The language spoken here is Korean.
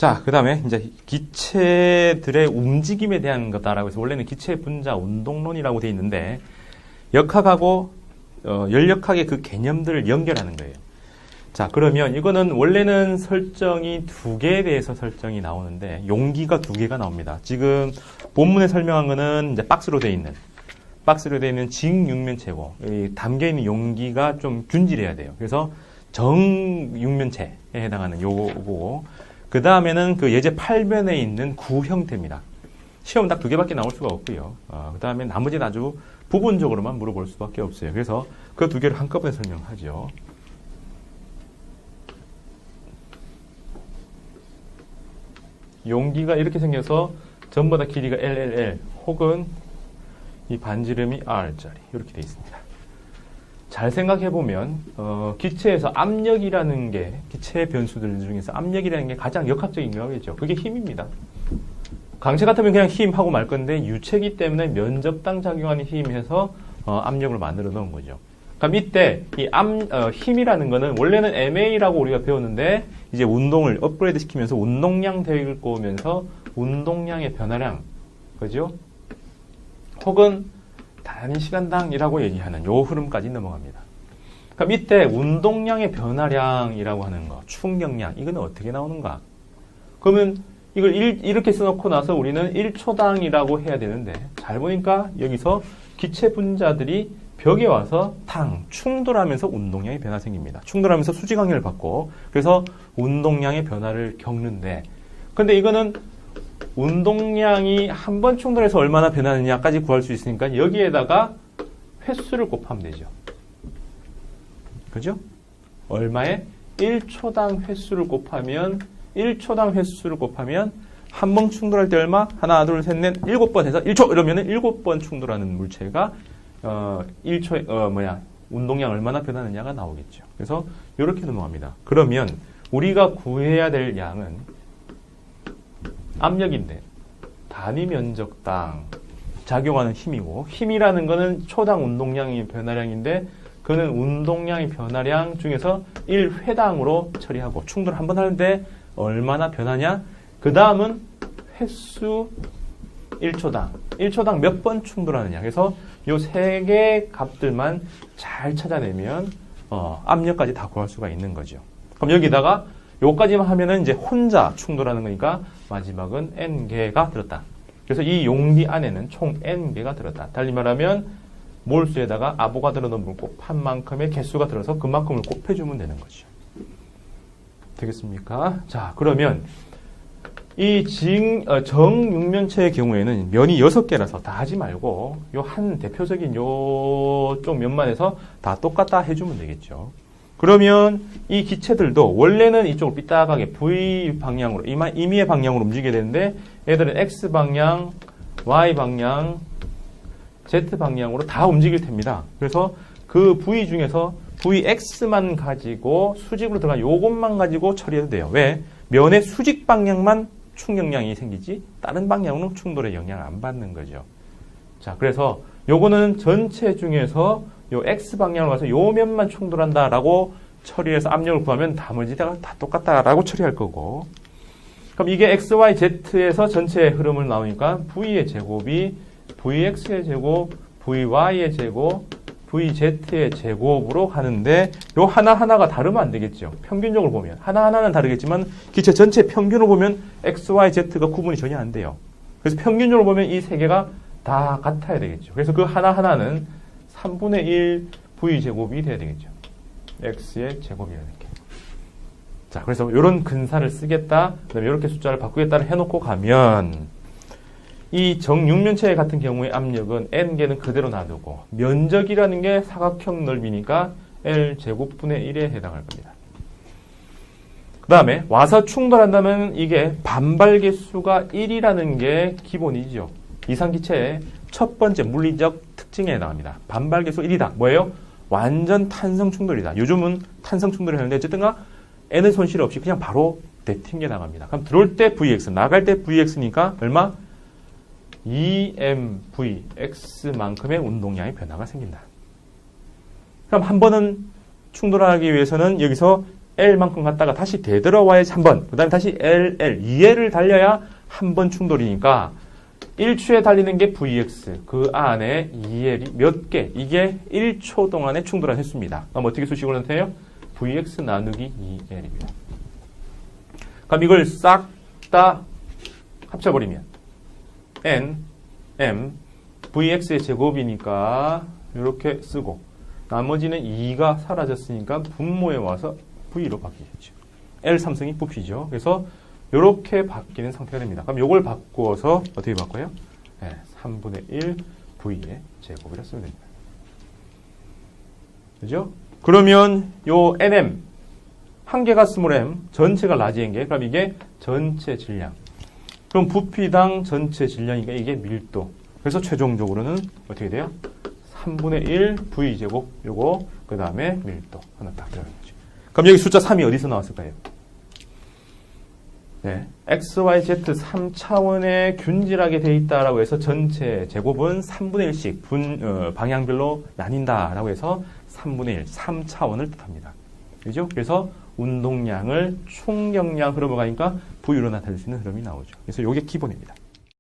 자, 그 다음에 이제 기체들의 움직임에 대한 거다라고 해서 원래는 기체 분자 운동론이라고 되어 있는데 역학하고 열역학의 그 개념들을 연결하는 거예요. 자, 그러면 이거는 원래는 설정이 2개에 대해서 설정이 나오는데 용기가 2개가 나옵니다. 지금 본문에 설명한 거는 이제 박스로 되어 있는 직육면체고 담겨 있는 용기가 좀 균질해야 돼요. 그래서 정육면체에 해당하는 요거고 그 다음에는 그 예제 8변에 있는 구 형태입니다. 시험 딱 2개밖에 나올 수가 없고요. 그 다음에 나머지는 아주 부분적으로만 물어볼 수밖에 없어요. 그래서 그 2개를 한꺼번에 설명하죠. 용기가 이렇게 생겨서 전부 다 길이가 LLL 혹은 이 반지름이 R짜리 이렇게 되어 있습니다. 잘 생각해보면 기체에서 압력이라는 게 기체 변수들 중에서 압력이라는 게 가장 역학적인 거겠죠. 그게 힘입니다. 강체 같으면 그냥 힘하고 말 건데 유체이기 때문에 면적당 작용하는 힘에서 압력을 만들어 놓은 거죠. 그럼 이때 이 힘이라는 거는 원래는 MA라고 우리가 배웠는데 이제 운동을 업그레이드 시키면서 운동량 대역을 꼬으면서 운동량의 변화량, 그죠? 혹은 단위 시간당이라고 얘기하는 요 흐름까지 넘어갑니다. 그럼 이때 운동량의 변화량이라고 하는 거, 충격량, 이거는 어떻게 나오는가? 그러면 이걸 이렇게 써놓고 나서 우리는 1초당이라고 해야 되는데 잘 보니까 여기서 기체 분자들이 벽에 와서 충돌하면서 운동량의 변화 생깁니다. 충돌하면서 수직 강렬을 받고 그래서 운동량의 변화를 겪는데 근데 이거는 운동량이 한 번 충돌해서 얼마나 변하느냐까지 구할 수 있으니까 여기에다가 횟수를 곱하면 되죠. 그죠? 얼마에? 1초당 횟수를 곱하면 1초당 횟수를 곱하면 한 번 충돌할 때 얼마? 하나, 둘, 셋, 넷, 7번 해서 1초 이러면은 7번 충돌하는 물체가 1초에 운동량 얼마나 변하느냐가 나오겠죠. 그래서 이렇게 넘어갑니다. 그러면 우리가 구해야 될 양은 압력인데 단위 면적당 작용하는 힘이고 힘이라는 거는 초당 운동량의 변화량인데 그는 운동량의 변화량 중에서 1회당으로 처리하고 충돌 한 번 하는데 얼마나 변하냐? 그 다음은 횟수 1초당 몇 번 충돌하느냐. 그래서 요 3개 값들만 잘 찾아내면 압력까지 다 구할 수가 있는 거죠. 그럼 여기다가 요까지만 하면은 이제 혼자 충돌하는 거니까 마지막은 N개가 들었다. 그래서 이 용기 안에는 총 N개가 들었다. 달리 말하면 몰수에다가 아보가드로 넘을 곱한 만큼의 개수가 들어서 그만큼을 곱해주면 되는 거죠. 되겠습니까? 자, 그러면 이 정육면체의 경우에는 면이 6개라서 다 하지 말고 요 한 대표적인 요쪽 면만 해서 다 똑같다 해주면 되겠죠. 그러면 이 기체들도 원래는 이쪽으로 삐딱하게 V 방향으로 임의의 방향으로 움직여야 되는데 얘들은 X 방향, Y 방향, Z 방향으로 다 움직일 텐니다. 그래서 그 V 중에서 VX만 가지고 수직으로 들어간 요것만 가지고 처리해도 돼요. 왜? 면의 수직 방향만 충격량이 생기지 다른 방향으로는 충돌의 영향을 안 받는 거죠. 자, 그래서 요거는 전체 중에서 요 X 방향으로 가서 요 면만 충돌한다라고 처리해서 압력을 구하면 나머지가 다 똑같다라고 처리할 거고 그럼 이게 X, Y, Z에서 전체 흐름을 나오니까 V의 제곱이 VX의 제곱, VY의 제곱, VZ의 제곱으로 하는데 요 하나하나가 다르면 안 되겠죠. 평균적으로 보면. 하나하나는 다르겠지만 기체 전체 평균으로 보면 X, Y, Z가 구분이 전혀 안 돼요. 그래서 평균적으로 보면 이 3개가 다 같아야 되겠죠. 그래서 그 하나하나는 3분의 1 V제곱이 돼야 되겠죠. X의 제곱이라는 게. 자, 그래서 이런 근사를 쓰겠다. 그다음에 이렇게 숫자를 바꾸겠다를 해놓고 가면 이 정육면체 같은 경우의 압력은 N개는 그대로 놔두고 면적이라는 게 사각형 넓이니까 L제곱분의 1에 해당할 겁니다. 그 다음에 와서 충돌한다면 이게 반발 개수가 1이라는 게 기본이죠. 이상기체의 첫 번째 물리적 특징에 해당합니다. 반발 개수 1이다. 뭐예요? 완전 탄성 충돌이다. 요즘은 탄성 충돌을 하는데 어쨌든가 N의 손실 없이 그냥 바로 내튕겨 나갑니다. 그럼 들어올 때 VX, 나갈 때 VX니까 얼마? EMVX만큼의 운동량의 변화가 생긴다. 그럼 한 번은 충돌하기 위해서는 여기서 L만큼 갔다가 다시 되돌아와야지 한 번, 그 다음에 다시 L, 2L을 달려야 한 번 충돌이니까 1초에 달리는 게 Vx, 그 안에 2L이 몇 개, 이게 1초 동안에 충돌한 횟수입니다. 그럼 어떻게 수식을 나타내요? Vx 나누기 2L입니다. 그럼 이걸 싹 다 합쳐버리면 N, M, Vx의 제곱이니까 이렇게 쓰고 나머지는 2가 사라졌으니까 분모에 와서 V로 바뀌겠죠. L 삼성이 부피죠. 그래서 이렇게 바뀌는 상태가 됩니다. 그럼 이걸 바꾸어서 어떻게 바꿔요? 네, 3분의 1 V의 제곱이라 쓰면 됩니다. 그죠? 그러면 요 NM 한 개가 스몰 m, 전체가 라지 n개. 그럼 이게 전체 질량. 그럼 부피당 전체 질량이니까 이게 밀도. 그래서 최종적으로는 어떻게 돼요? 3분의 1 V제곱 요거 그 다음에 밀도 하나 딱 들어가는 거죠. 그럼 여기 숫자 3이 어디서 나왔을까요? 네, x, y, z 3차원에 균질하게 돼 있다라고 해서 전체 제곱은 3분의 1씩 방향별로 나뉜다라고 해서 3분의 1, 3차원을 뜻합니다. 그죠? 그래서 운동량을 총경량 흐름으로 가니까 V로 나타낼 수 있는 흐름이 나오죠. 그래서 이게 기본입니다.